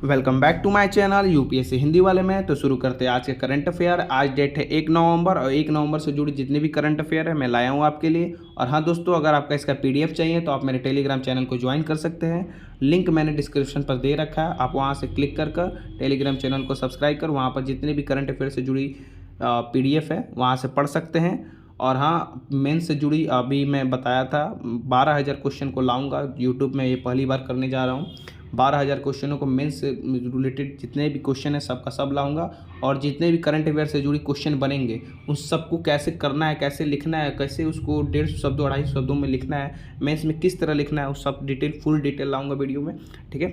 Welcome back to my channel UPSC Hindi वाले में। तो शुरू करते हैं आज के करंट अफेयर। आज डेट है 1 नवंबर और 1 नवंबर से जुड़ी जितने भी करंट अफेयर है मैं लाया हूँ आपके लिए। और हाँ दोस्तों, अगर आपका इसका पीडीएफ चाहिए तो आप मेरे टेलीग्राम चैनल को ज्वाइन कर सकते हैं। लिंक मैंने डिस्क्रिप्शन पर दे रखा है, आप वहाँ से क्लिक कर टेलीग्राम चैनल को सब्सक्राइब कर वहाँ पर जितने भी करंट अफेयर से जुड़ी पीडीएफ है वहाँ से पढ़ सकते हैं। और हाँ, मेंस से जुड़ी अभी मैं बताया था 12,000 क्वेश्चन को लाऊंगा यूट्यूब में, ये पहली बार करने जा रहा हूँ। 12,000 क्वेश्चनों को मेंस से रिलेटेड जितने भी क्वेश्चन है सबका सब लाऊंगा। और जितने भी करंट अफेयर से जुड़ी क्वेश्चन बनेंगे उन सबको कैसे करना है, कैसे लिखना है, कैसे उसको 150 शब्दों 250 शब्दों में लिखना है, मेंस में किस तरह लिखना है, उस सब डिटेल फुल डिटेल लाऊंगा वीडियो में। ठीक है,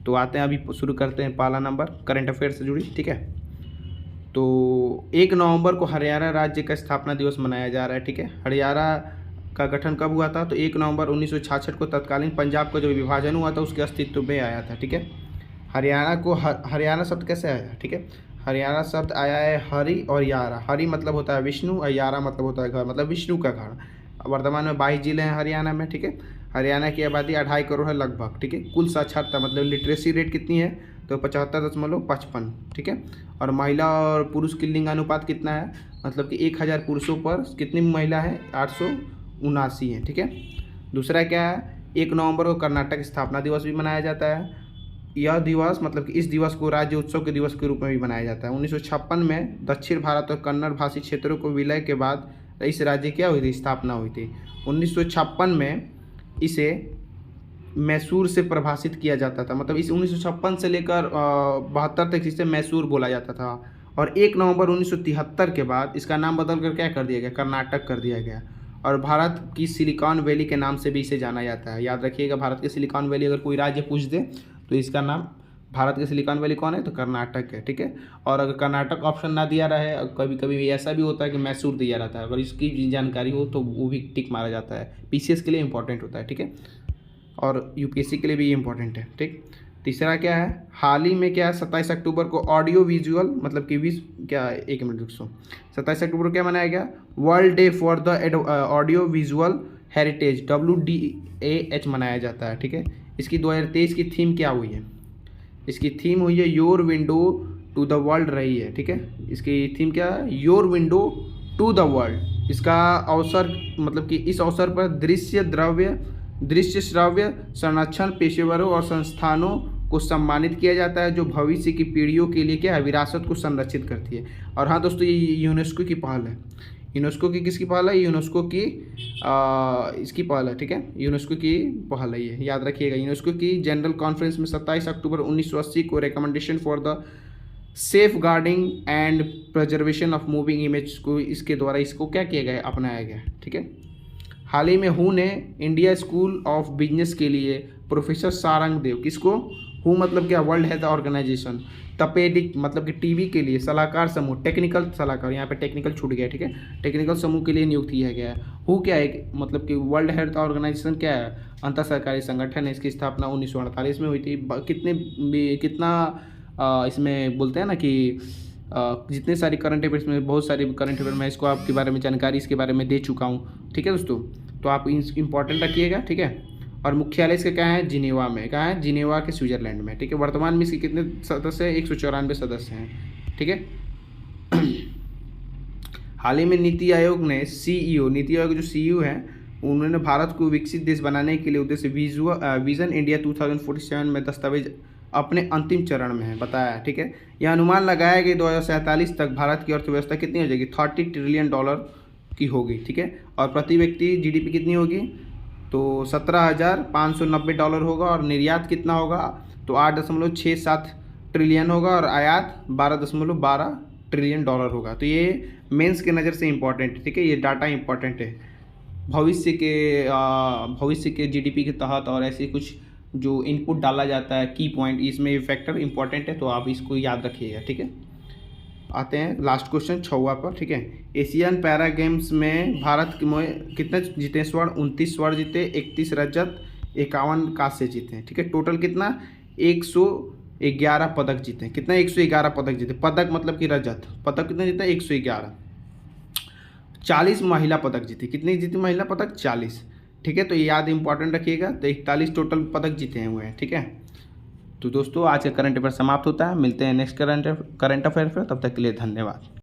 तो आते हैं अभी शुरू करते हैं पहला नंबर करंट अफेयर से जुड़ी। ठीक है, तो 1 नवंबर को हरियाणा राज्य का स्थापना दिवस मनाया जा रहा है। ठीक है, हरियाणा का गठन कब हुआ था? तो 1 नवंबर 1966 को तत्कालीन पंजाब का जो विभाजन हुआ था उसके अस्तित्व में आया था। ठीक है, हरियाणा को हरियाणा शब्द कैसे आया? ठीक है, हरियाणा शब्द आया है हरि और यारा। हरि मतलब होता है विष्णु और यारा मतलब होता है घर, मतलब विष्णु का घर। वर्तमान में 22 जिले हैं हरियाणा में। ठीक है, हरियाणा की आबादी 2.5 करोड़ है लगभग। ठीक है, कुल साक्षरता मतलब लिटरेसी रेट कितनी है? तो 75.55। ठीक है, और महिला और पुरुष की लिंग अनुपात कितना है? मतलब कि 1000 पुरुषों पर कितनी महिला है? 879 है। ठीक है, दूसरा क्या है? 1 नवंबर को कर्नाटक स्थापना दिवस भी मनाया जाता है। यह दिवस मतलब कि इस दिवस को राज्य उत्सव के दिवस के रूप में भी मनाया जाता है। 1956 में दक्षिण भारत और कन्नड़ भाषी क्षेत्रों को विलय के बाद इस राज्य क्या हुई थी? स्थापना हुई थी। 1956 में इसे मैसूर से प्रभाषित किया जाता था, मतलब इस 1956 से लेकर 72 तक इसे मैसूर बोला जाता था। और 1 नवंबर 1973 के बाद इसका नाम बदल कर क्या कर दिया गया? कर्नाटक कर दिया गया। और भारत की सिलिकॉन वैली के नाम से भी इसे जाना जाता है। याद रखिएगा, भारत के सिलिकॉन वैली अगर कोई राज्य पूछ दे तो इसका नाम, भारत के सिलिकॉन वैली कौन है? तो कर्नाटक है। ठीक है, और अगर कर्नाटक ऑप्शन ना दिया रहे, कभी कभी ऐसा भी होता है कि मैसूर दिया रहता है, अगर इसकी जानकारी हो तो वो भी टिक मारा जाता है। पीसीएस के लिए इंपॉर्टेंट होता है। ठीक है, और यूपीएससी के लिए भी इंपॉर्टेंट है। ठीक, तीसरा क्या है? हाल ही में क्या है? 27 अक्टूबर को ऑडियो विजुअल मतलब कि क्या, एक मिनट रुको, 27 अक्टूबर को क्या मनाया गया? World day for the audio visual heritage, WDAH मनाया जाता है। ठीक है, इसकी 2023 की थीम क्या हुई है? इसकी थीम हुई है your window to the world रही है। ठीक है, इसकी थीम क्या है? Your window to the world. इसका अवसर मतलब कि इस अवसर पर दृश्य श्राव्य संरक्षण पेशेवरों और संस्थानों को सम्मानित किया जाता है जो भविष्य की पीढ़ियों के लिए क्या है? विरासत को संरक्षित करती है। और हाँ दोस्तों, ये यूनेस्को की पहल है। यूनेस्को की किसकी पहल है? यूनेस्को की इसकी पहल है। ठीक है, यूनेस्को की पहल है ये, याद रखिएगा। यूनेस्को की जनरल कॉन्फ्रेंस में 27 अक्टूबर 1980 को recommendation for the safeguarding and preservation of moving image को, इसके द्वारा इसको क्या किया गया? अपनाया गया। ठीक है, हाल ही में हू ने इंडिया स्कूल ऑफ बिजनेस के लिए प्रोफेसर सारंग देव, किसको? हू मतलब क्या? World health organisation. तपेडिक मतलब कि टीबी के लिए सलाहकार समूह, टेक्निकल सलाहकार, यहाँ पे टेक्निकल छूट गया। ठीक है, टेक्निकल समूह के लिए नियुक्त किया गया है। हू क्या है? मतलब कि वर्ल्ड हेल्थ ऑर्गेनाइजेशन क्या है? अंतर सरकारी संगठन है। इसकी स्थापना 1948 में हुई थी। कितना इसमें बोलते हैं ना कि जितने सारी करंट अफेयर्स में, बहुत सारी करंट अफेयर में इसको आपके बारे में जानकारी इसके बारे में दे चुका हूँ। ठीक है दोस्तों, तो आप इंपॉर्टेंट रखिएगा। ठीक है, और मुख्यालय इसका क्या है? जिनेवा में। कहाँ है? जिनेवा के स्विट्जरलैंड में। ठीक है, वर्तमान में इसके कितने सदस्य हैं? 194 सदस्य हैं। ठीक है, हाल ही में नीति आयोग ने नीति आयोग जो सीईओ हैं उन्होंने भारत को विकसित देश बनाने के लिए उद्देश्य विजन इंडिया 2047 में दस्तावेज अपने अंतिम चरण में है बताया। ठीक है, यह अनुमान लगाया कि 2047 तक भारत की अर्थव्यवस्था कितनी हो जाएगी? $30 ट्रिलियन की होगी। ठीक है, और प्रति व्यक्ति जीडीपी कितनी होगी? तो $17,590 होगा। और निर्यात कितना होगा? तो 8.67 ट्रिलियन होगा। और आयात 12.12 ट्रिलियन डॉलर होगा। तो ये मेंस के नज़र से इम्पॉर्टेंट है। ठीक है, ये डाटा इम्पॉर्टेंट है भविष्य के जीडीपी के तहत, और ऐसे कुछ जो इनपुट डाला जाता है की पॉइंट, इसमें फैक्टर इंपॉर्टेंट है, तो आप इसको याद रखिएगा। ठीक है, आते हैं लास्ट क्वेश्चन 6वां पर। ठीक है, एशियन पैरा गेम्स में भारत कितने जीते स्वर्ण? 29 स्वर्ण जीते, 31 रजत, 51 कांस्य जीते हैं। ठीक है, टोटल कितना? 111 पदक जीते। कितना? 111 पदक जीते। पदक मतलब कि रजत, पदक कितने जीते? 111। 40 महिला पदक जीती। कितनी जीती महिला पदक? 40। ठीक है, तो ये याद इंपॉर्टेंट रखिएगा। तो 41 टोटल पदक जीते हुए हैं। ठीक है, तो दोस्तों आज का करंट अफेयर समाप्त होता है, मिलते हैं नेक्स्ट करंट अफेयर पे, तब तक के लिए धन्यवाद।